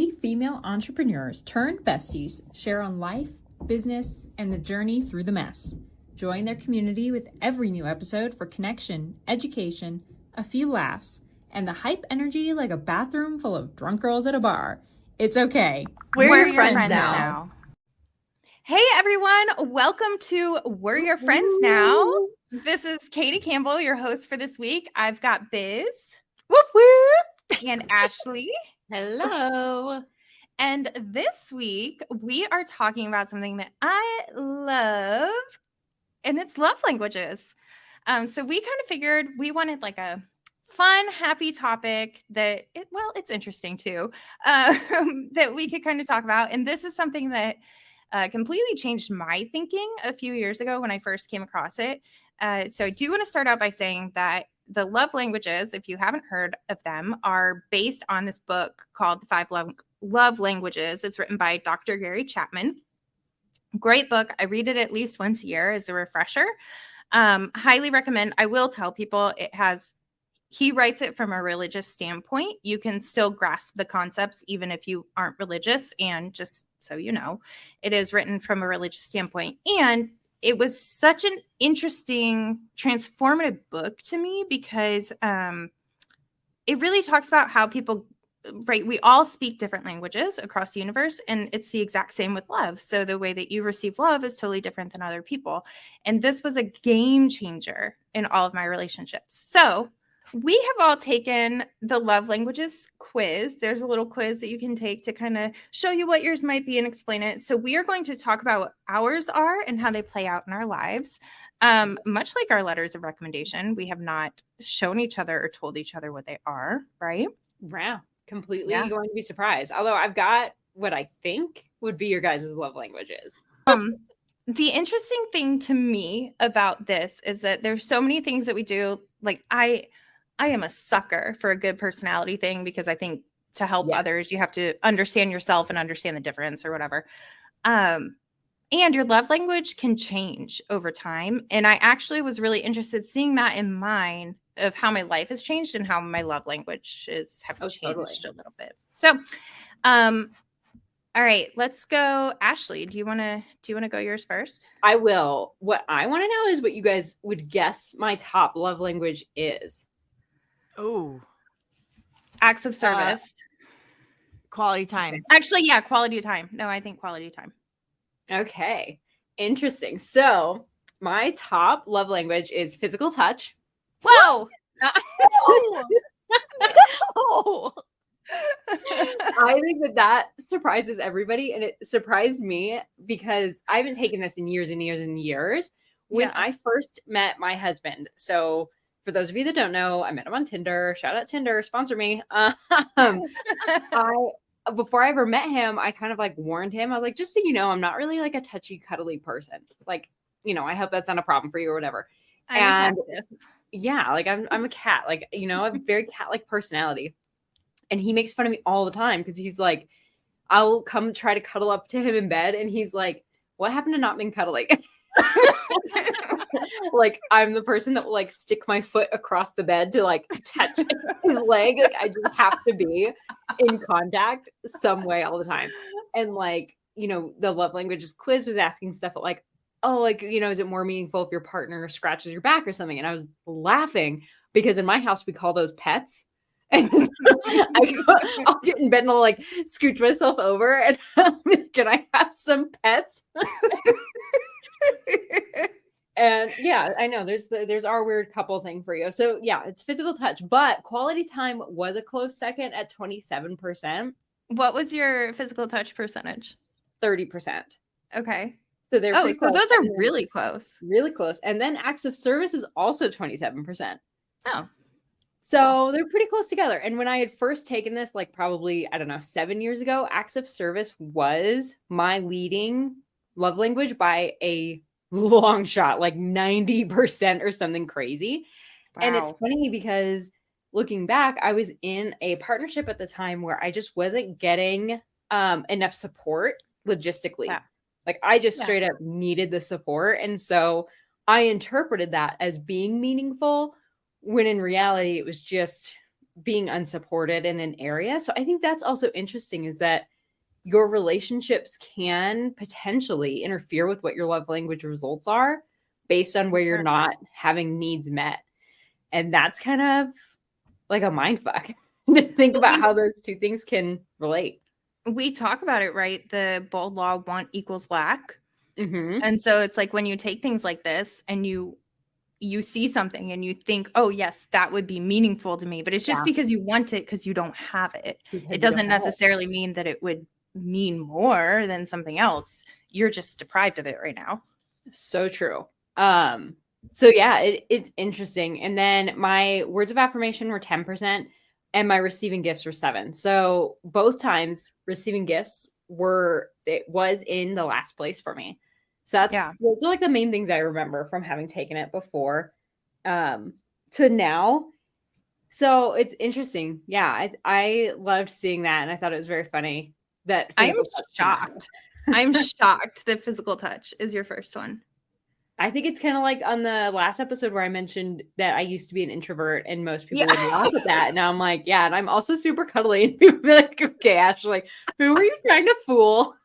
three female entrepreneurs turned besties share on life, business, and the journey through the mess. Join their community with every new episode for connection, education, a few laughs, and the hype energy like a bathroom full of drunk girls at a bar. It's okay. We're your friends now. Hey everyone, welcome to We're Your Friends Now. This is Katie Campbell, your host for this week. I've got Biz. Whoop whoop. And Ashleigh. Hello. And this week we are talking about something that I love, and it's love languages. So we kind of figured we wanted like a fun, happy topic that, it's interesting too, that we could kind of talk about. And this is something that completely changed my thinking a few years ago when I first came across it. So I do want to start out by saying that the love languages, if you haven't heard of them, are based on this book called The Five Love Languages. It's written by Dr. Gary Chapman. Great book. I read it at least once a year as a refresher. Highly recommend. I will tell people he writes it from a religious standpoint. You can still grasp the concepts even if you aren't religious. And just so you know, it is written from a religious standpoint. And it was such an interesting, transformative book to me because it really talks about how people, right? We all speak different languages across the universe, and it's the exact same with love. So the way that you receive love is totally different than other people. And this was a game changer in all of my relationships. So we have all taken the love languages quiz. There's a little quiz that you can take to kind of show you what yours might be and explain it. So we are going to talk about what ours are and how they play out in our lives. Much like our letters of recommendation, we have not shown each other or told each other what they are, right? Wow. Completely going to be surprised. Although I've got what I think would be your guys' love languages. The interesting thing to me about this is that there's so many things that we do. Like I am a sucker for a good personality thing because I think to help others, you have to understand yourself and understand the difference or whatever. And your love language can change over time. And I actually was really interested seeing that in mine of how my life has changed and how my love languages have changed a little bit. So, all right, let's go. Ashleigh, do you want to go yours first? I will. What I want to know is what you guys would guess my top love language is. Oh, acts of service, quality time. Actually, yeah, quality time. No, I think quality time. Okay, interesting. So my top love language is physical touch. Whoa! No. I think that surprises everybody, and it surprised me because I haven't taken this in years and years and years. When I first met my husband, so for those of you that don't know, I met him on Tinder. Shout out Tinder, sponsor me. Before I ever met him, I kind of like warned him. I was like, just so you know, I'm not really like a touchy, cuddly person. Like, you know, I hope that's not a problem for you or whatever. I'm a cat. Like, you know, I have a very cat-like personality. And he makes fun of me all the time because he's like, I'll come try to cuddle up to him in bed. And he's like, what happened to not being cuddling? Like, I'm the person that will like stick my foot across the bed to like touch his leg. Like, I just have to be in contact some way all the time. And like, you know, the love languages quiz was asking stuff like, oh, like, you know, is it more meaningful if your partner scratches your back or something? And I was laughing because in my house, we call those pets. And I'll get in bed and I'll like scooch myself over and can I have some pets? And yeah, I know there's our weird couple thing for you. So yeah, it's physical touch, but quality time was a close second at 27%. What was your physical touch percentage? 30%. Okay. So they're so those are really close. Really close. And then acts of service is also 27%. Oh. So they're pretty close together. And when I had first taken this, like probably, I don't know, 7 years ago, acts of service was my leading love language by a long shot, like 90% or something crazy. Wow. And it's funny because looking back, I was in a partnership at the time where I just wasn't getting enough support logistically. Yeah. Like I just straight up needed the support. And so I interpreted that as being meaningful when in reality, it was just being unsupported in an area. So I think that's also interesting, is that your relationships can potentially interfere with what your love language results are based on where you're not having needs met. And that's kind of like a mind fuck to think about how those two things can relate. We talk about it, right? The bold law, want equals lack. Mm-hmm. And so it's like when you take things like this and you see something and you think, oh yes, that would be meaningful to me, but it's just because you want it because you don't have it. It doesn't necessarily mean that it would mean more than something else. You're just deprived of it right now. So true. So yeah, it's interesting. And then my words of affirmation were 10% and my receiving gifts were 7. So both times receiving gifts was in the last place for me. So those are like the main things I remember from having taken it before to now. So it's interesting. Yeah, I loved seeing that, and I thought it was very funny that I'm shocked. I'm shocked that physical touch is your first one. I think it's kind of like on the last episode where I mentioned that I used to be an introvert and most people would laugh at that. And I'm like, yeah, and I'm also super cuddly. And people be like, okay, Ashleigh, who are you trying to fool?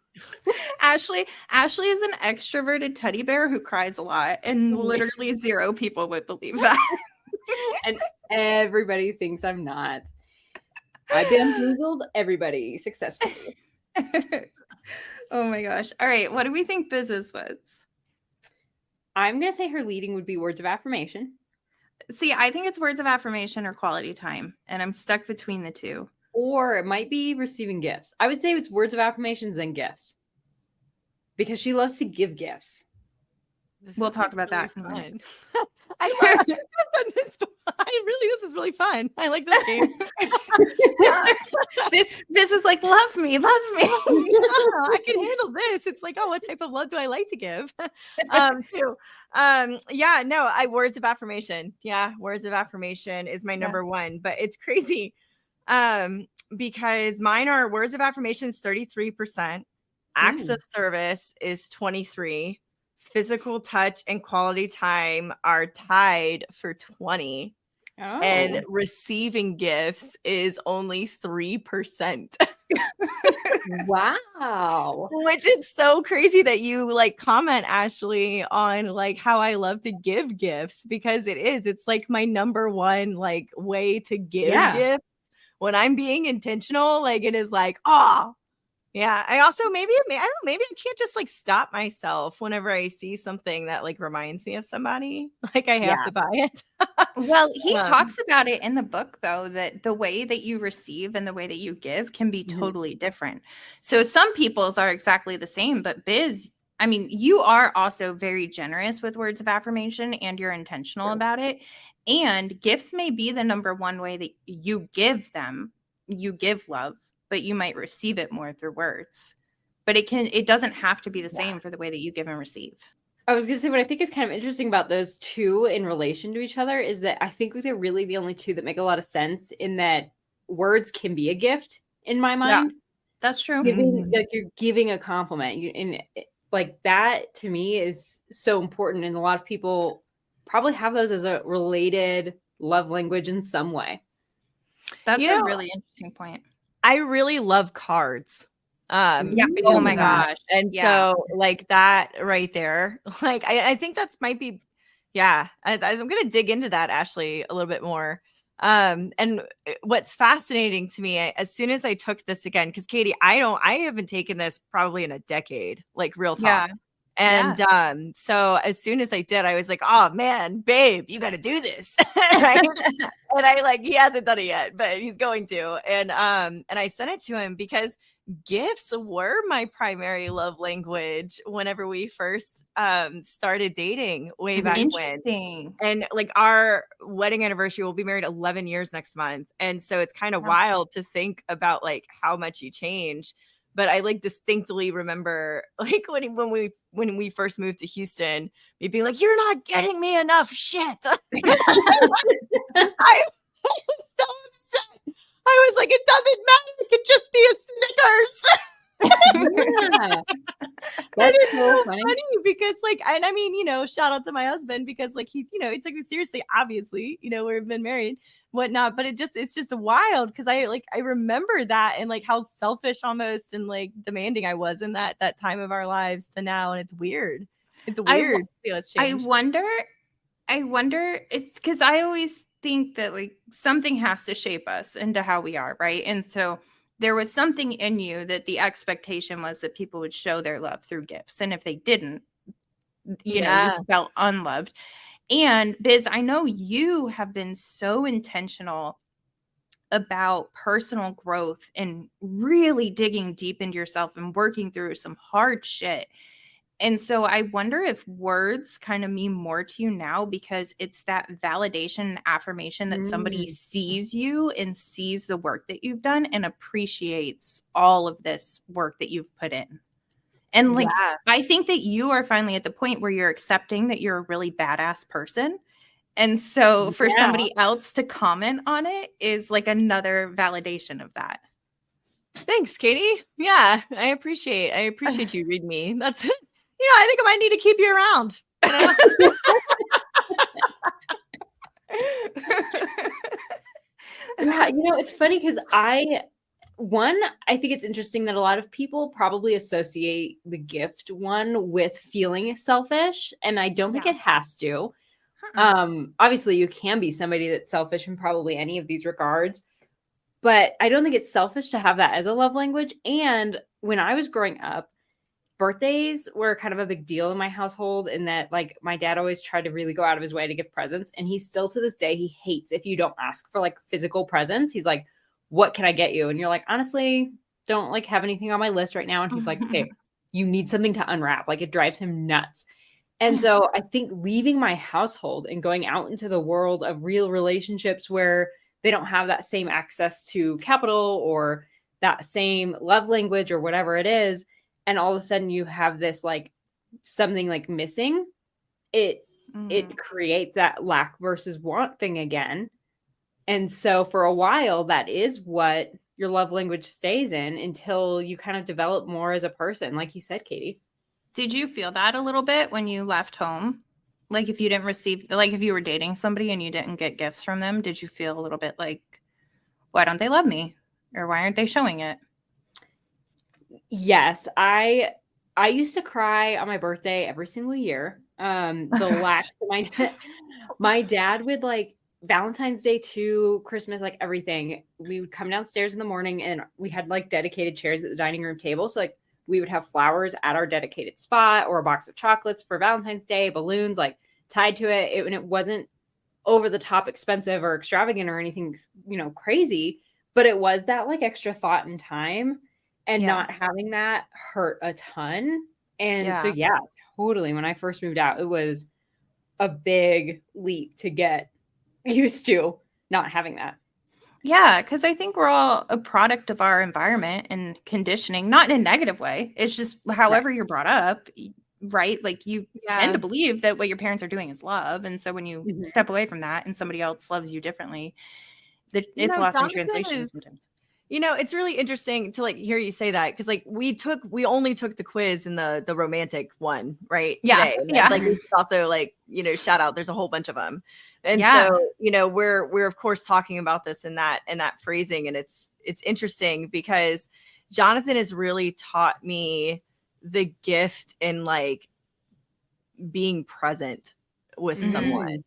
Ashleigh is an extroverted teddy bear who cries a lot, and literally 0 people would believe that. And everybody thinks I'm not. I bamboozled everybody successfully. Oh my gosh. All right. What do we think Biz's was? I'm going to say her leading would be words of affirmation. See, I think it's words of affirmation or quality time, and I'm stuck between the two. Or it might be receiving gifts. I would say it's words of affirmations and gifts, because she loves to give gifts. We'll talk about that. I love this. This is really fun. I like this game. This is like, love me. I can handle this. It's like, oh, what type of love do I like to give? Words of affirmation. Yeah, words of affirmation is my number one, but it's crazy. Because mine are words of affirmations 33%, acts of service is 23%, physical touch and quality time are tied for 20%. And receiving gifts is only 3%. Wow. Which is so crazy that you like comment, Ashleigh, on like how I love to give gifts, because it's like my number one like way to give gifts when I'm being intentional. Like it is like, yeah. I also maybe I can't just like stop myself whenever I see something that like reminds me of somebody. Like I have to buy it. Well, he talks about it in the book, though, that the way that you receive and the way that you give can be totally different. So some people's are exactly the same, but Biz, I mean, you are also very generous with words of affirmation and you're intentional about it. And gifts may be the number one way that you give them. You give love, but you might receive it more through words. But it doesn't have to be the same for the way that you give and receive. I was going to say, what I think is kind of interesting about those two in relation to each other is that I think they're really the only two that make a lot of sense, in that words can be a gift in my mind. Yeah, that's true. Like you're giving a compliment, and like that to me is so important. And a lot of people probably have those as a related love language in some way. That's a really interesting point. I really love cards. Oh my gosh. And so like that right there, like I think that's might be I'm gonna dig into that, Ashleigh, a little bit more. And what's fascinating to me, as soon as I took this again, because Katie, I haven't taken this probably in a decade, like real talk. And so as soon as I did, I was like, oh man, babe, you got to do this. Right? And I like, he hasn't done it yet, but he's going to. And I sent it to him because gifts were my primary love language whenever we first started dating way back when. And like our wedding anniversary, we'll be married 11 years next month. And so it's kind of wild to think about like how much you change. But I like distinctly remember like when we first moved to Houston, me being like, "You're not getting me enough shit." I was so upset. I was like, "It doesn't matter. It could just be a Snickers." That's it's so so funny. funny because like, and I mean, shout out to my husband because like he took me seriously, obviously, we've been married, whatnot, but it's just wild because I remember that and like how selfish almost and like demanding I was in that time of our lives to now, and it's weird. It's weird. It's changed. I wonder, it's because I always think that like something has to shape us into how we are, right? And so there was something in you that the expectation was that people would show their love through gifts. And if they didn't, you felt unloved. And Biz, I know you have been so intentional about personal growth and really digging deep into yourself and working through some hard shit. And so I wonder if words kind of mean more to you now because it's that validation and affirmation that somebody sees you and sees the work that you've done and appreciates all of this work that you've put in. And like, I think that you are finally at the point where you're accepting that you're a really badass person. And so for somebody else to comment on it is like another validation of that. Thanks, Katie. Yeah, I appreciate you reading me. That's I think I might need to keep you around. Yeah, it's funny because I think it's interesting that a lot of people probably associate the gift one with feeling selfish, and I don't think it has to. Obviously you can be somebody that's selfish in probably any of these regards, but I don't think it's selfish to have that as a love language. And when I was growing up, birthdays were kind of a big deal in my household in that like my dad always tried to really go out of his way to give presents, and he still to this day, he hates if you don't ask for like physical presents. He's like, what can I get you? And you're like, honestly, don't like have anything on my list right now. And he's like, okay, you need something to unwrap. Like it drives him nuts. And so I think leaving my household and going out into the world of real relationships where they don't have that same access to capital or that same love language or whatever it is, and all of a sudden you have this like something like missing, it creates that lack versus want thing again. And so for a while, that is what your love language stays in until you kind of develop more as a person, like you said, Katie. Did you feel that a little bit when you left home? Like if you didn't receive, like if you were dating somebody and you didn't get gifts from them, did you feel a little bit like, why don't they love me? Or why aren't they showing it? Yes, I used to cry on my birthday every single year. The lack my dad would like Valentine's Day to Christmas, like everything. We would come downstairs in the morning and we had like dedicated chairs at the dining room table. So like we would have flowers at our dedicated spot or a box of chocolates for Valentine's Day, balloons like tied to it. And it wasn't over the top expensive or extravagant or anything, crazy, but it was that like extra thought and time. And not having that hurt a ton. And so, totally. When I first moved out, it was a big leap to get used to not having that. Yeah, because I think we're all a product of our environment and conditioning, not in a negative way. It's just however you're brought up, right? Like you tend to believe that what your parents are doing is love. And so when you step away from that and somebody else loves you differently, it's lost in translation sometimes. It's really interesting to like hear you say that because like we only took the quiz in the romantic one, right? Yeah. Today. And, like we also like, shout out, there's a whole bunch of them. And so, we're of course talking about this in that phrasing. And it's interesting because Jonathan has really taught me the gift in like being present with someone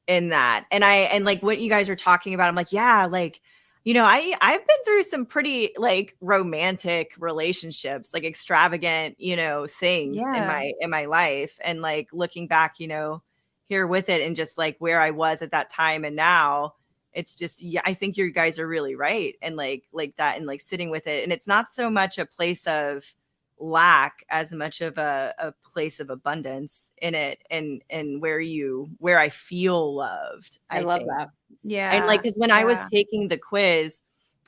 in that. And like what you guys are talking about, I'm like, yeah, like, I've been through some pretty like romantic relationships, like extravagant, things in my life. And like looking back, here with it and just like where I was at that time and now, it's just, I think you guys are really right. And like that and like sitting with it. And it's not so much a place of lack as much of a place of abundance in it and where I feel loved. I love that. Yeah. And like, because when I was taking the quiz,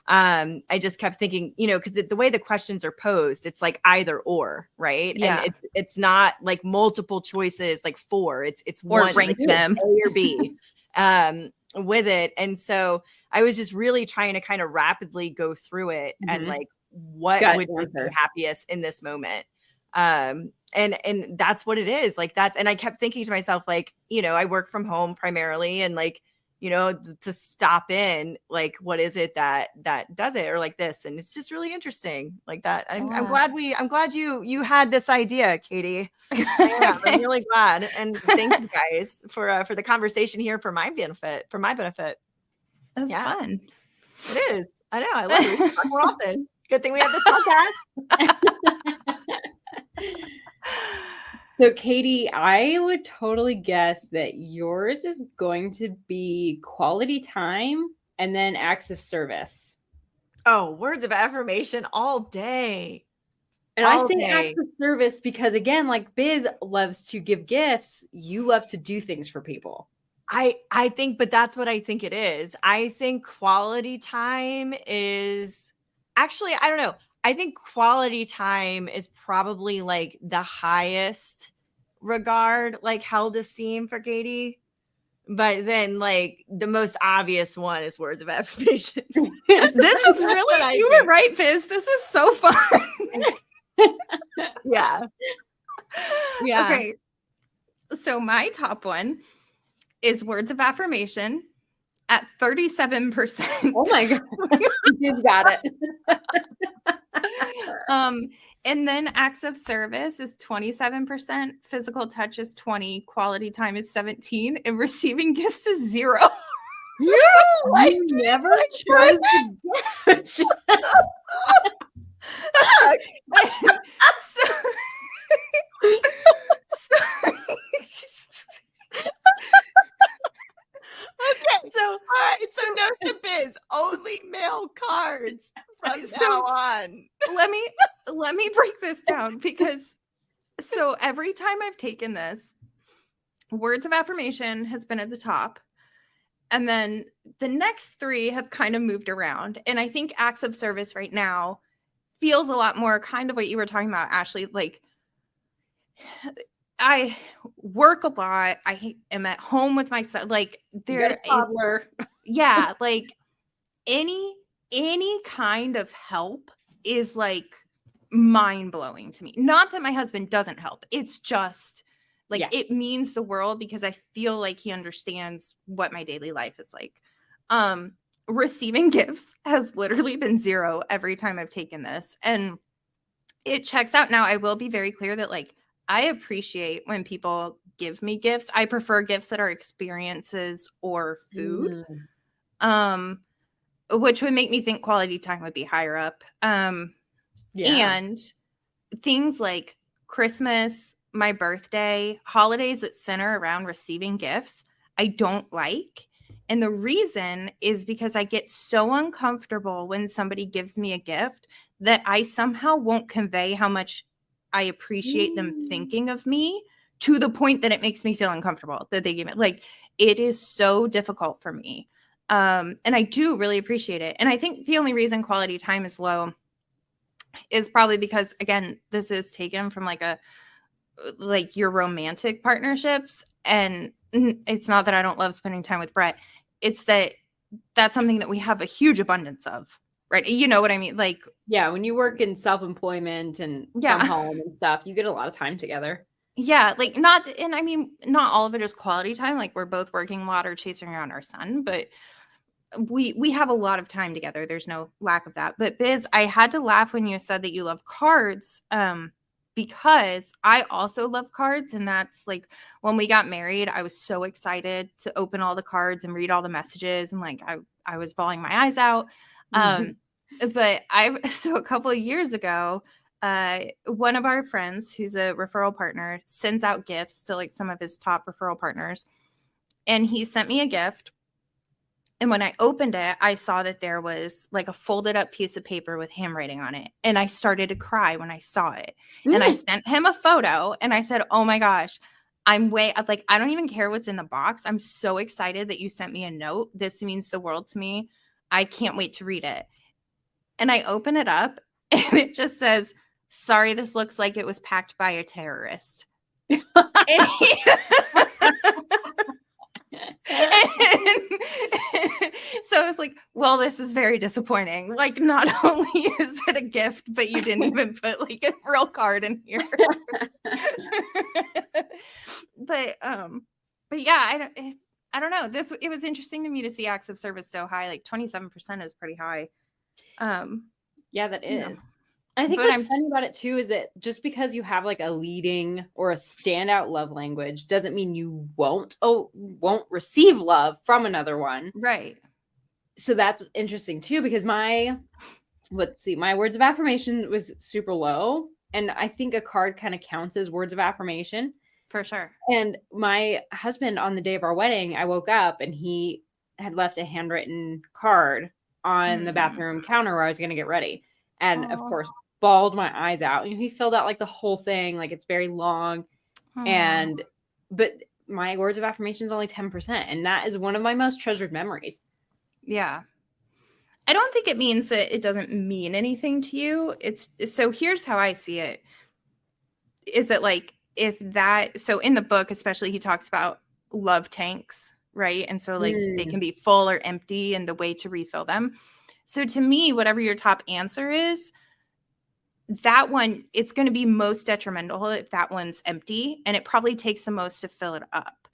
I just kept thinking, because the way the questions are posed, it's like either or, right? Yeah. And it's not like multiple choices, like four. It's or one, rank like, them A or B, with it. And so I was just really trying to kind of rapidly go through it and like what would make you happiest in this moment. And that's what it is. Like and I kept thinking to myself, like, I work from home primarily, and like, to stop in, like, what is it that does it, or like this? And it's just really interesting like that. I'm glad you had this idea, Katie. I'm really glad. And thank you guys for the conversation here for my benefit. That's fun. It is. I know. I love it. We should talk more often. Good thing we have this podcast. So, Katie, I would totally guess that yours is going to be quality time and then acts of service. Oh, words of affirmation all day. And I say acts of service because, again, like Biz loves to give gifts, you love to do things for people. I think, but that's what I think it is. I think quality time is actually, I don't know. I think quality time is probably like the highest regard, like held esteem for Katie. But then like the most obvious one is words of affirmation. This is really, you were right, Biz. This is so fun. Yeah. Okay. So my top one is words of affirmation at 37%. Oh my God. You got it. And then acts of service is 27%, physical touch is 20%, quality time is 17%, and receiving gifts is 0%. You never chose to Okay. So, all right. So note to Biz, only mail cards from now on. Let me break this down, because so every time I've taken this, words of affirmation has been at the top. And then the next three have kind of moved around. And I think acts of service right now feels a lot more kind of what you were talking about, Ashleigh. Like, I work a lot. I am at home with my son. Like, yeah, like any kind of help is like mind blowing to me. Not that my husband doesn't help. It's just like, it means the world, because I feel like he understands what my daily life is like. Receiving gifts has literally been 0 every time I've taken this, and it checks out. Now, I will be very clear that like, I appreciate when people give me gifts. I prefer gifts that are experiences or food, which would make me think quality time would be higher up. And things like Christmas, my birthday, holidays that center around receiving gifts, I don't like. And the reason is because I get so uncomfortable when somebody gives me a gift that I somehow won't convey how much I appreciate them thinking of me, to the point that it makes me feel uncomfortable that they give it. Like, it is so difficult for me. And I do really appreciate it. And I think the only reason quality time is low is probably because, again, this is taken from like your romantic partnerships. And it's not that I don't love spending time with Brett. It's that that's something that we have a huge abundance of. Right. You know what I mean? Like, yeah, when you work in self-employment and from home and stuff, you get a lot of time together. Yeah. Like, not all of it is quality time. Like, we're both working a lot or chasing around our son, but we have a lot of time together. There's no lack of that. But Biz, I had to laugh when you said that you love cards, because I also love cards. And that's like, when we got married, I was so excited to open all the cards and read all the messages. And like, I was bawling my eyes out. But so a couple of years ago, one of our friends who's a referral partner sends out gifts to like some of his top referral partners. And he sent me a gift. And when I opened it, I saw that there was like a folded up piece of paper with handwriting on it. And I started to cry when I saw it. And I sent him a photo and I said, oh my gosh, I don't even care what's in the box. I'm so excited that you sent me a note. This means the world to me. I can't wait to read it. And I open it up and it just says, sorry, this looks like it was packed by a terrorist. And So I was like, well, this is very disappointing. Like, not only is it a gift, but you didn't even put like a real card in here. But yeah, I don't know. It was interesting to me to see acts of service so high. Like 27% is pretty high. Yeah, that You know. is. I think what's funny about it too is that just because you have like a leading or a standout love language doesn't mean you won't receive love from another one. Right. So that's interesting too, because my words of affirmation was super low. And I think a card kind of counts as words of affirmation. For sure. And my husband, on the day of our wedding, I woke up and he had left a handwritten card on the bathroom counter where I was going to get ready. And of course, bawled my eyes out. He filled out like the whole thing, like it's very long. But my words of affirmation is only 10%. And that is one of my most treasured memories. Yeah. I don't think it means that it doesn't mean anything to you. So here's how I see it. Is that like, so in the book, especially, he talks about love tanks, right? And so like they can be full or empty and the way to refill them. So to me, whatever your top answer is, that one, it's going to be most detrimental if that one's empty, and it probably takes the most to fill it up.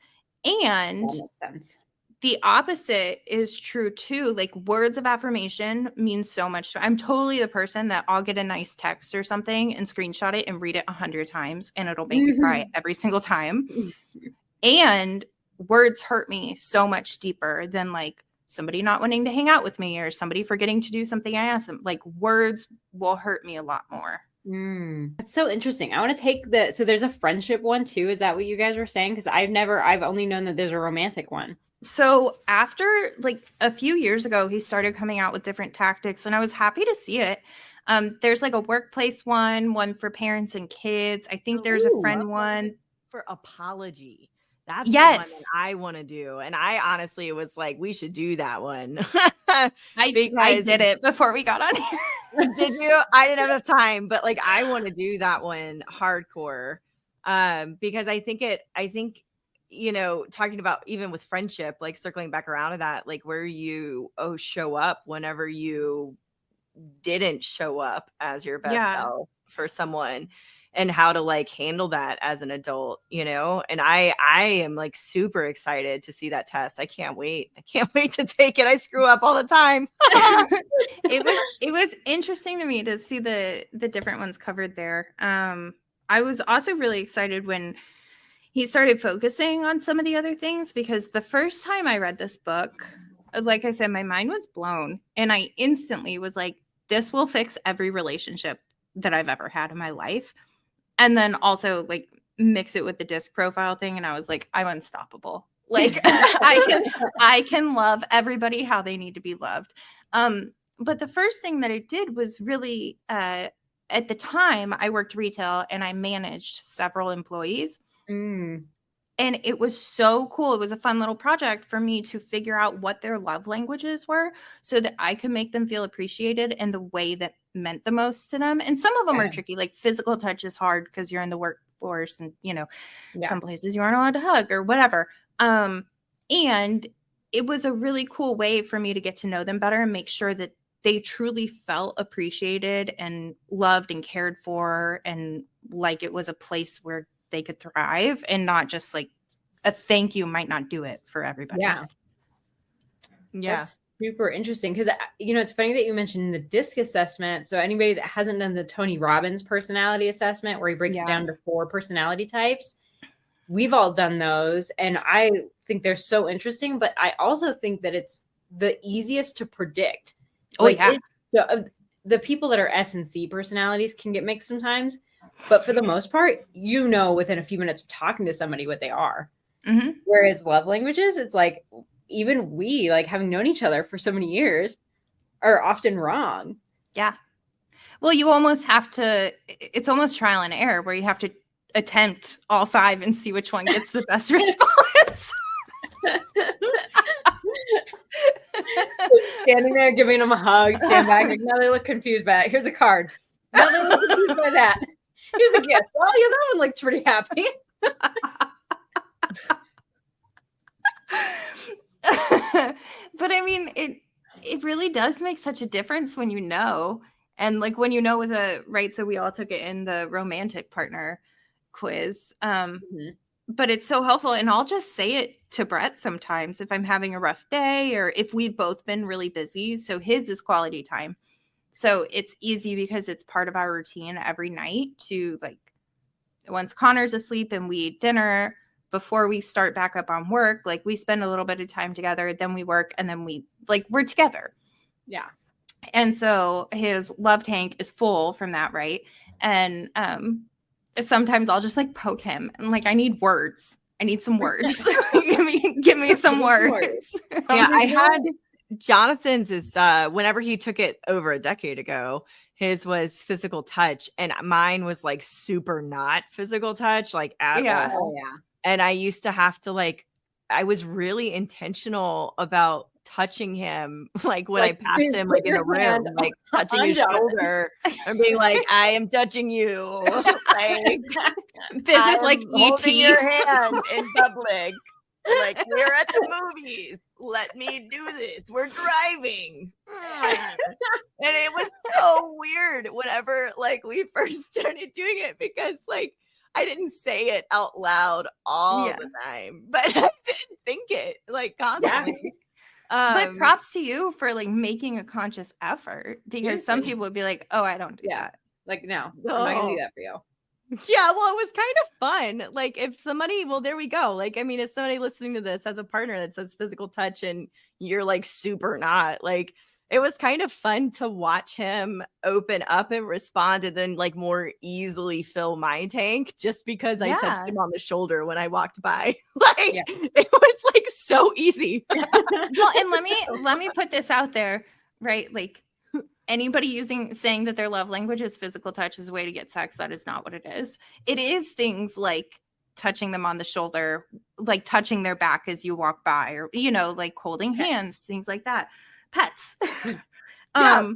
And that makes sense. The opposite is true too. Like words of affirmation mean so much. I'm totally the person that I'll get a nice text or something and screenshot it and read it 100 times, and it'll make me cry every single time. And words hurt me so much deeper than like somebody not wanting to hang out with me or somebody forgetting to do something I asked them. Like words will hurt me a lot more. That's so interesting. I want to take so there's a friendship one too. Is that what you guys were saying? Because I've only known that there's a romantic one. So after like a few years ago, he started coming out with different tactics, and I was happy to see it. There's like a workplace one for parents and kids. I think there's a friend one for apology. That's the one that I want to do. And I honestly was like, we should do that one. I did it before we got on here. Did you? I didn't have enough time, but like I want to do that one hardcore. Because I think, you know, talking about even with friendship, like circling back around to that, like where you show up whenever you didn't show up as your best self for someone, and how to like handle that as an adult, you know. And I am like super excited to see that test. I can't wait to take it. I screw up all the time. It was interesting to me to see the different ones covered there. I was also really excited when he started focusing on some of the other things, because the first time I read this book, like I said, my mind was blown, and I instantly was like, this will fix every relationship that I've ever had in my life. And then also like mix it with the disc profile thing, and I was like, I'm unstoppable. Like I can love everybody how they need to be loved. But the first thing that it did was really, at the time I worked retail and I managed several employees. And it was so cool. It was a fun little project for me to figure out what their love languages were so that I could make them feel appreciated in the way that meant the most to them. And some of them are tricky, like physical touch is hard because you're in the workforce and, you know, some places you aren't allowed to hug or whatever. And it was a really cool way for me to get to know them better and make sure that they truly felt appreciated and loved and cared for, and like it was a place where they could thrive, and not just like a thank you might not do it for everybody. Yeah. That's super interesting, because, you know, it's funny that you mentioned the DISC assessment. So anybody that hasn't done the Tony Robbins personality assessment, where he breaks it down to 4 personality types, we've all done those. And I think they're so interesting, but I also think that it's the easiest to predict. So the people that are S and C personalities can get mixed sometimes. But for the most part, you know, within a few minutes of talking to somebody what they are. Whereas love languages, it's like, even we, like having known each other for so many years, are often wrong. Yeah. Well, you almost have to, it's almost trial and error, where you have to attempt all 5 and see which one gets the best response. Standing there giving them a hug, stand back, like, now they look confused by it. Here's a card. Now they look confused by that. Here's a gift. Oh, yeah, that one looks pretty happy. But I mean, it really does make such a difference when you know. And like when you know with right, so we all took it in the romantic partner quiz. But it's so helpful. And I'll just say it to Brett sometimes if I'm having a rough day or if we've both been really busy. So his is quality time. So it's easy because it's part of our routine every night to like, once Connor's asleep and we eat dinner before we start back up on work, like we spend a little bit of time together, then we work, and then we're together. Yeah. And so his love tank is full from that, right? And sometimes I'll just like poke him and like, I need words. I need some words. give me some words. Yeah, I had Jonathan's is whenever he took it over a decade ago, his was physical touch, and mine was like super not physical touch, like at all. Oh, yeah. And I used to have to like, I was really intentional about touching him, like when I passed him, like in the room, like touching his shoulder and being like, I am touching you. Like, this is like holding your hand in public. Like, we're at the movies. Let me do this. We're driving. And it was so weird whenever like we first started doing it, because like I didn't say it out loud all the time, but I did think it like constantly. But props to you for like making a conscious effort, because some people would be like, oh, I don't do that. Like, no, I'm not gonna do that for you. Yeah, well, it was kind of fun. Like if somebody, well, there we go. Like, I mean, if somebody listening to this has a partner that says physical touch and you're like super not, like it was kind of fun to watch him open up and respond and then like more easily fill my tank just because I touched him on the shoulder when I walked by. Like it was like so easy. Well, and let me put this out there, right? Like anybody saying that their love language is physical touch is a way to get sex, that is not what it is. It is things like touching them on the shoulder, like touching their back as you walk by, or like holding hands, things like that. Pets. Oh,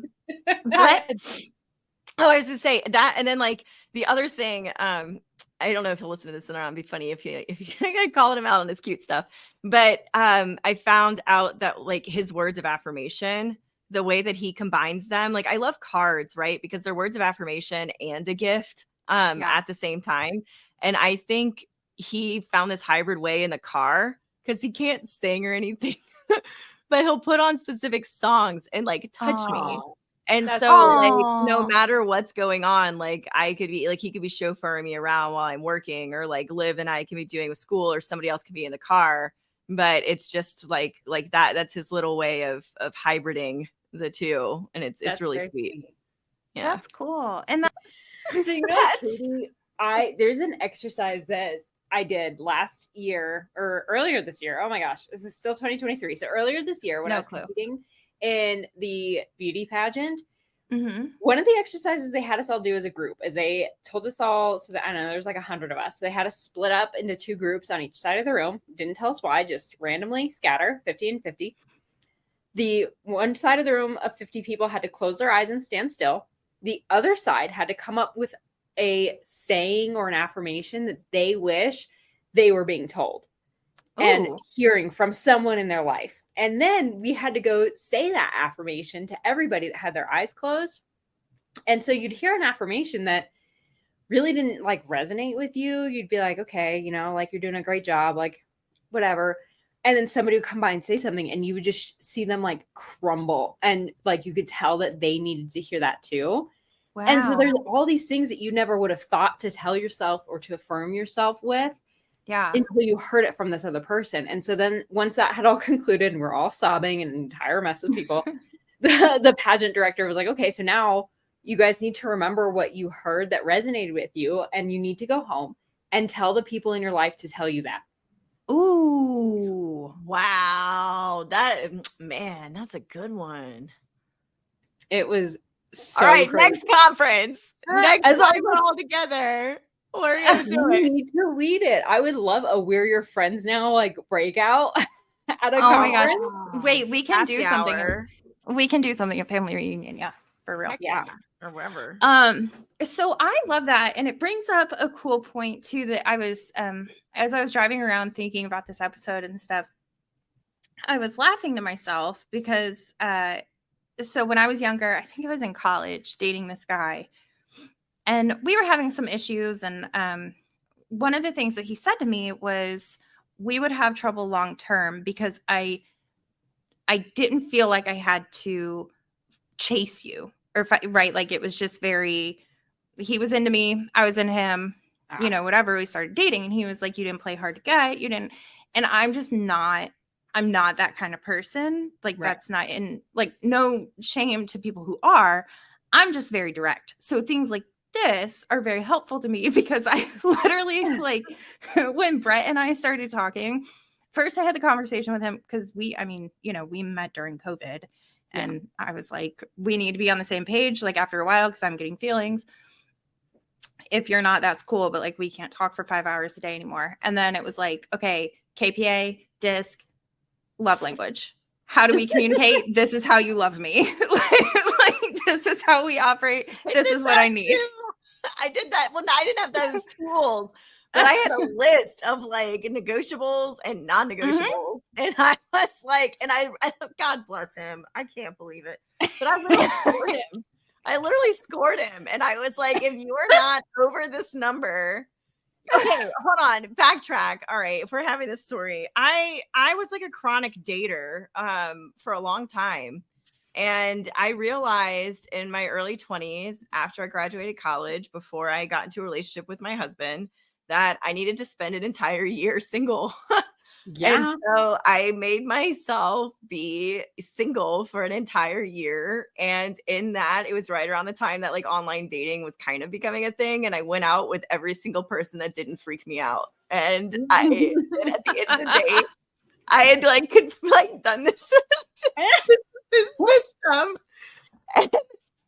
I was to say that, and then like the other thing, I don't know if you'll listen to this or not. It'd be funny if you calling him out on his cute stuff, but I found out that like his words of affirmation, the way that he combines them, like I love cards, right? Because they're words of affirmation and a gift at the same time. And I think he found this hybrid way in the car because he can't sing or anything, but he'll put on specific songs and like touch me. And so like no matter what's going on, like I could be like, he could be chauffeuring me around while I'm working, or like Liv and I can be doing with school, or somebody else could be in the car. But it's just like that's his little way of hybriding the two, and it's really sweet. Yeah, that's cool. And so Katie, there's an exercise that I did last year or earlier this year. Oh my gosh, this is still 2023. So earlier this year when I was competing in the beauty pageant, one of the exercises they had us all do as a group is they told us all, so that I know there's like 100 of us. So they had us split up into two groups on each side of the room. Didn't tell us why, just randomly scatter 50 and 50. The one side of the room of 50 people had to close their eyes and stand still. The other side had to come up with a saying or an affirmation that they wish they were being told and hearing from someone in their life. And then we had to go say that affirmation to everybody that had their eyes closed. And so you'd hear an affirmation that really didn't like resonate with you. You'd be like, okay, like you're doing a great job, like whatever. And then somebody would come by and say something, and you would just see them like crumble. And like you could tell that they needed to hear that too. Wow. And so there's all these things that you never would have thought to tell yourself or to affirm yourself with. Yeah. Until you heard it from this other person. And so then once that had all concluded and we're all sobbing, an entire mess of people, the pageant director was like, okay, so now you guys need to remember what you heard that resonated with you, and you need to go home and tell the people in your life to tell you that. Ooh, wow. That's a good one. It was so all right, crazy. Next conference. Next time we're all together. We're gonna do it. You need to lead it. I would love a We're Your Friends Now like breakout at a conference. My gosh. Wait, we can do something. We can do something at family reunion, for real. Heck yeah. Or wherever. So I love that. And it brings up a cool point too, that I was as I was driving around thinking about this episode and stuff, I was laughing to myself because so when I was younger, I think I was in college dating this guy, and we were having some issues. And one of the things that he said to me was, we would have trouble long term because I didn't feel like I had to chase you or right. Like it was just very, he was into me, I was into him, you know, whatever. We started dating and he was like, you didn't play hard to get, you didn't. And I'm not that kind of person. Like that's not in, like, no shame to people who are. I'm just very direct. So things like this are very helpful to me because I literally like when Brett and I started talking, first I had the conversation with him because we met during COVID. And I was like, we need to be on the same page, like after a while, because I'm getting feelings. If you're not, that's cool. But like, we can't talk for 5 hours a day anymore. And then it was like, okay, KPA, DISC, love language. How do we communicate? This is how you love me. like, this is how we operate. This is what I need. I did that. Well, I didn't have those tools, but I had a list of like negotiables and non-negotiables. And I was like, and I God bless him. I can't believe it. But I really scored him. I literally scored him. And I was like, if you are not over this number, okay, hold on, backtrack. All right, if we're having this story, I was like a chronic dater for a long time. And I realized in my early 20s, after I graduated college, before I got into a relationship with my husband, that I needed to spend an entire year single. And so I made myself be single for an entire year. And in that, it was right around the time that like online dating was kind of becoming a thing. And I went out with every single person that didn't freak me out. And at the end of the day, I had done this system. And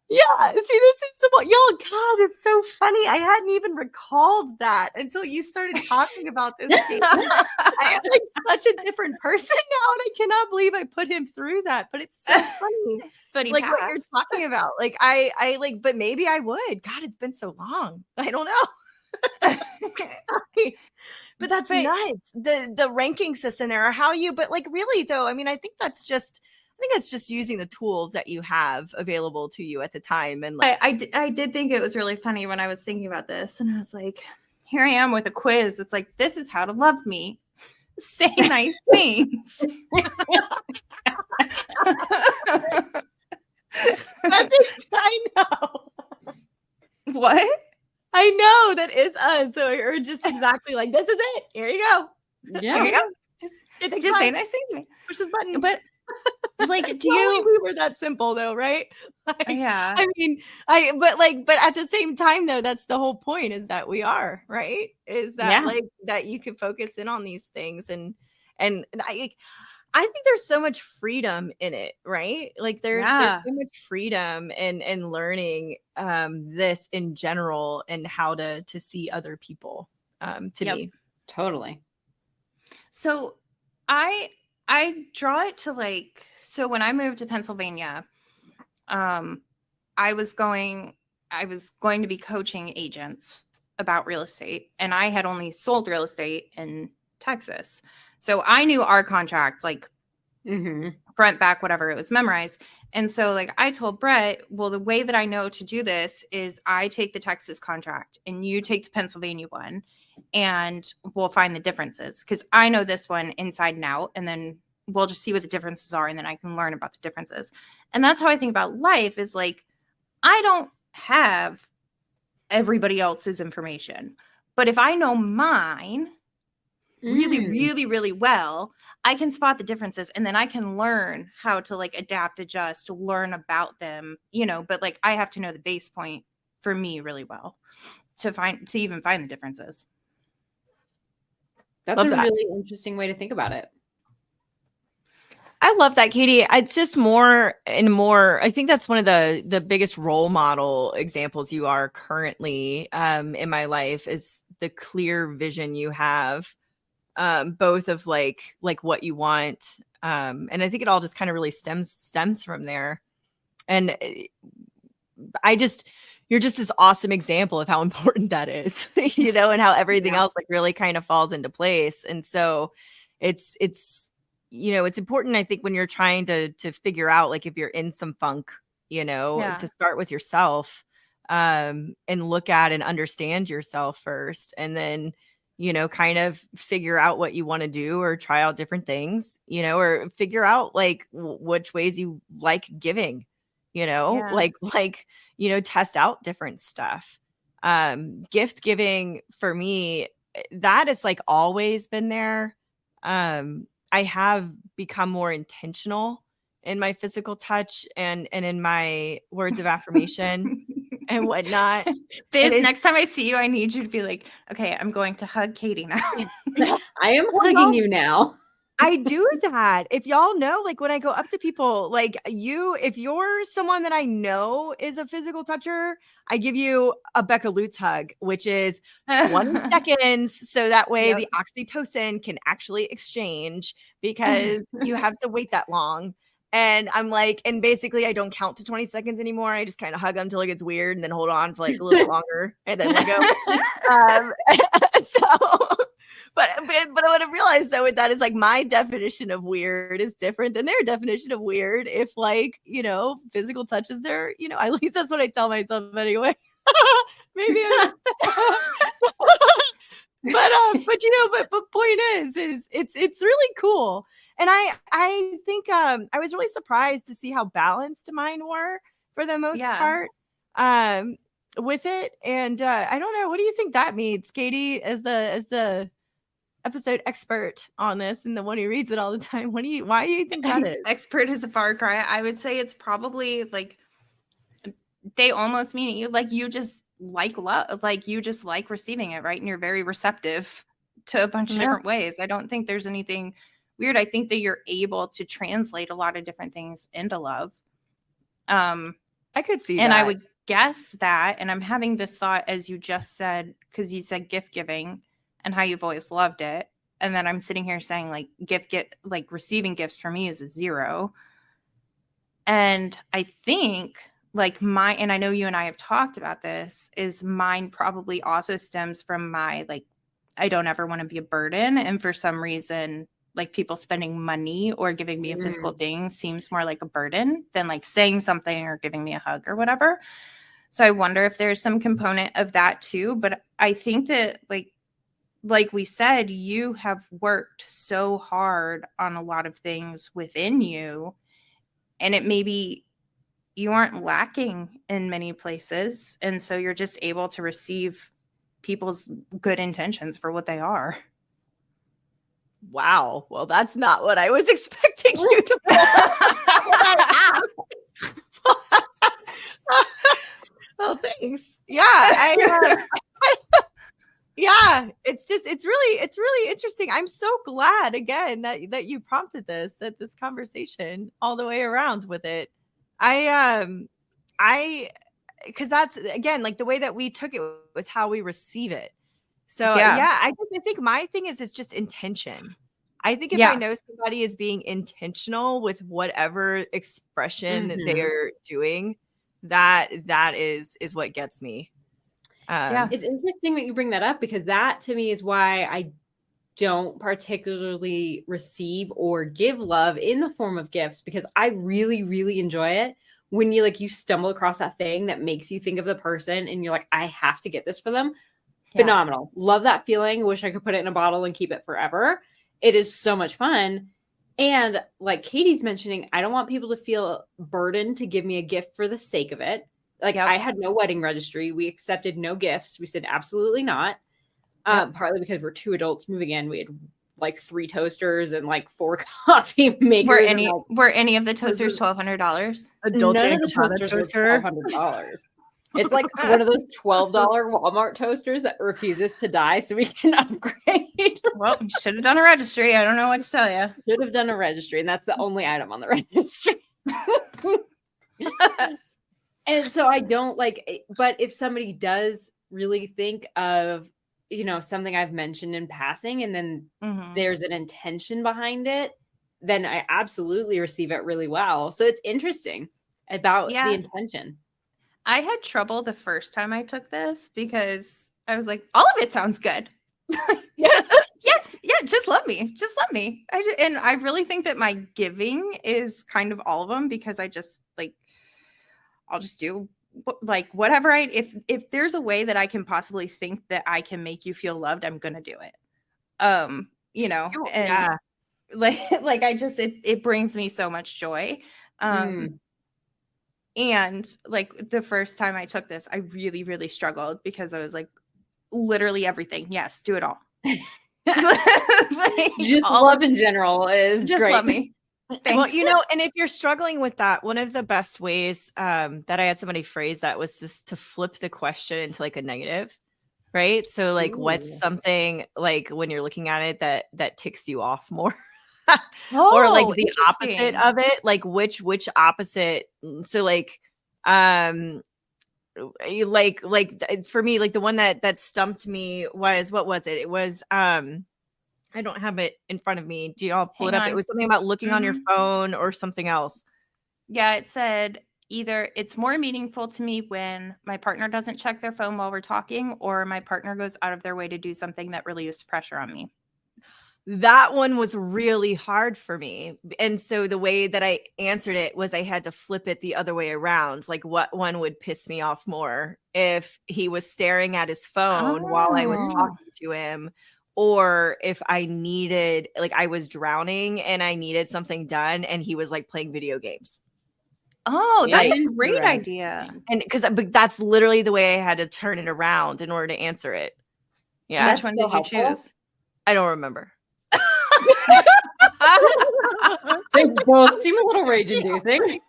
yeah, see, this is what y'all, God, it's so funny. I hadn't even recalled that until you started talking about this. I am like such a different person now, and I cannot believe I put him through that. But it's so funny. But like what you're talking about. Like I like, but maybe I would. God, it's been so long. I don't know. But that's nuts. The ranking system there, or how you, but like really though, I mean, I think it's just using the tools that you have available to you at the time. And like, I did think it was really funny when I was thinking about this, and I was like, here I am with a quiz. It's like, this is how to love me. Say nice things. I know. What? I know that is us. So we're just exactly like, this is it. Here you go. Yeah. Here you go. Just say nice things to me. Push this button. But like, we were that simple though, right? Like, yeah. I mean, but at the same time though, that's the whole point, is that we are, right? Is that like that you can focus in on these things, and I think there's so much freedom in it, right? Like there's so much freedom in learning this in general, and how to see other people to me. Totally. So I draw it to like, so when I moved to Pennsylvania, I was going to be coaching agents about real estate, and I had only sold real estate in Texas. So I knew our contract, like front, back, whatever, it was memorized. And so like I told Brett, well, the way that I know to do this is I take the Texas contract and you take the Pennsylvania one, and we'll find the differences, because I know this one inside and out, and then we'll just see what the differences are, and then I can learn about the differences. And that's how I think about life, is like, I don't have everybody else's information, but if I know mine really, really, really well, I can spot the differences, and then I can learn how to like adapt, adjust, learn about them, but like I have to know the base point for me really well to even find the differences. That's a really interesting way to think about it. I love that, Katie. It's just more and more. I think that's one of the biggest role model examples you are currently in my life, is the clear vision you have, both of like what you want. And I think it all just kind of really stems from there. And you're just this awesome example of how important that is, and how everything else like really kind of falls into place. And so it's it's important, I think, when you're trying to figure out, like, if you're in some funk, to start with yourself, and look at and understand yourself first, and then, kind of figure out what you want to do, or try out different things, or figure out, like, which ways you like giving, test out different stuff. Gift giving for me, that is, like, always been there. I have become more intentional in my physical touch and in my words of affirmation and whatnot. Next time I see you, I need you to be like, okay, I'm going to hug Katie now. I am hugging you now. I do that. If y'all know, like, when I go up to people, like, if you're someone that I know is a physical toucher, I give you a Becca Lutz hug, which is 20 seconds. So that way the oxytocin can actually exchange, because you have to wait that long. And I'm like, and basically I don't count to 20 seconds anymore. I just kind of hug them until it gets weird, and then hold on for like a little bit longer, and then let go. But what I've realized, though, with that is, like, my definition of weird is different than their definition of weird. If, like, physical touch is there, at least that's what I tell myself anyway. Maybe but point is it's really cool. And I think I was really surprised to see how balanced mine were for the most part with it. And I don't know, what do you think that means, Katie, as the episode expert on this and the one who reads it all the time? Why do you think that is? Expert is a far cry. I would say it's probably, like, they almost mean you, like, you just like love, like, you just like receiving it, right? And you're very receptive to a bunch of different ways. I don't think there's anything weird. I think that you're able to translate a lot of different things into love. I could see and that. I would guess that, and I'm having this thought as you just said, because you said gift giving and how you've always loved it. And then I'm sitting here saying, like, like, receiving gifts for me is a 0. And I think, like, and I know you and I have talked about this, is mine probably also stems from my, like, I don't ever want to be a burden. And for some reason, like, people spending money or giving me a physical thing seems more like a burden than, like, saying something or giving me a hug or whatever. So I wonder if there's some component of that too. But I think that, like we said, you have worked so hard on a lot of things within you, and it maybe you aren't lacking in many places. And so you're just able to receive people's good intentions for what they are. Wow. Well, that's not what I was expecting you to pull. Well, thanks. Yeah. Yeah, it's really interesting. I'm so glad, again, that you prompted this conversation all the way around with it. Because that's, again, like, the way that we took it was how we receive it. So I think my thing is, it's just intention. I think if I know somebody is being intentional with whatever expression they're doing, that is what gets me. It's interesting that you bring that up, because that to me is why I don't particularly receive or give love in the form of gifts, because I really, really enjoy it when you stumble across that thing that makes you think of the person and you're like, I have to get this for them. Phenomenal. Love that feeling. Wish I could put it in a bottle and keep it forever. It is so much fun. And like Katie's mentioning, I don't want people to feel burdened to give me a gift for the sake of it. Like, I had no wedding registry. We accepted no gifts. We said absolutely not. Partly because we're 2 adults moving in. We had like 3 toasters and like 4 coffee makers. Were any of the toasters $1,200? None of the toasters were $1,200. It's like one of those $12 Walmart toasters that refuses to die, so we can upgrade. Well, you should have done a registry. I don't know what to tell you. Should have done a registry, and that's the only item on the registry. And so I don't but if somebody does really think of, something I've mentioned in passing, and then there's an intention behind it, then I absolutely receive it really well. So it's interesting about the intention. I had trouble the first time I took this because I was like, all of it sounds good. Yeah, just love me. Just love me. And I really think that my giving is kind of all of them, because I just like, I'll just do like whatever if there's a way that I can possibly think that I can make you feel loved, I'm gonna do it. You know, and Yeah. like I just it brings me so much joy. And like the first time I took this, I really, really struggled, because I was like, literally everything. Yes, do it all. Like, just love in general is just great. love me. Thanks. Well, you know, and if you're struggling with that, one of the best ways that I had somebody phrase that was just to flip the question into like a negative, right? So like, what's something like when you're looking at it that ticks you off more? Or like the opposite of it, like which opposite. So like for me, like the one that stumped me was, what was it? It was I don't have it in front of me. Do y'all pull it up? It was something about looking on your phone or something else. Yeah, it said either it's more meaningful to me when my partner doesn't check their phone while we're talking, or my partner goes out of their way to do something that relieves pressure on me. That one was really hard for me. And so the way that I answered it was I had to flip it the other way around. Like, what one would piss me off more, if he was staring at his phone while I was talking to him, or if I needed, like I was drowning and I needed something done and he was like playing video games. Oh, that's a great idea. And but that's literally the way I had to turn it around in order to answer it. Yeah. Which one did you choose? I don't remember. They both seem a little rage-inducing.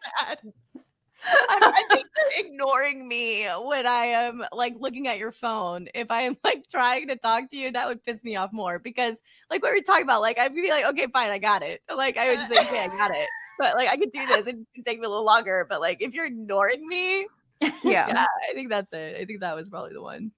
I think they're ignoring me when I am like looking at your phone. If I am like trying to talk to you, that would piss me off more, because like what we're talking about, like I'd be like, okay, fine, I got it. Like I would just say, okay, I got it. But like I could do this. It can take me a little longer. But like if you're ignoring me, yeah, I think that's it. I think that was probably the one.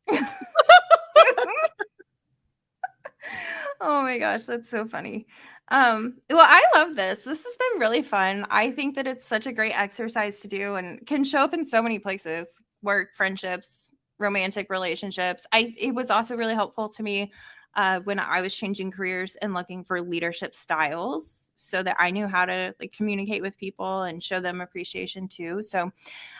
Oh my gosh, that's so funny. Well, I love this. This has been really fun. I think that it's such a great exercise to do and can show up in so many places: work, friendships, romantic relationships. It was also really helpful to me when I was changing careers and looking for leadership styles, so that I knew how to like communicate with people and show them appreciation too. So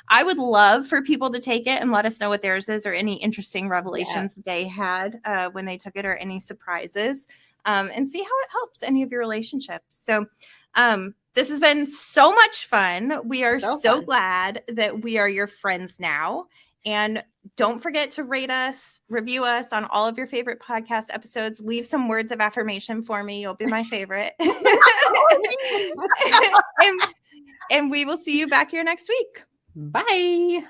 I would love for people to take it and let us know what theirs is, or any interesting revelations they had when they took it, or any surprises, and see how it helps any of your relationships. So this has been so much fun. We are so glad that we are your friends now. And don't forget to rate us, review us on all of your favorite podcast episodes. Leave some words of affirmation for me. You'll be my favorite. And we will see you back here next week. Bye.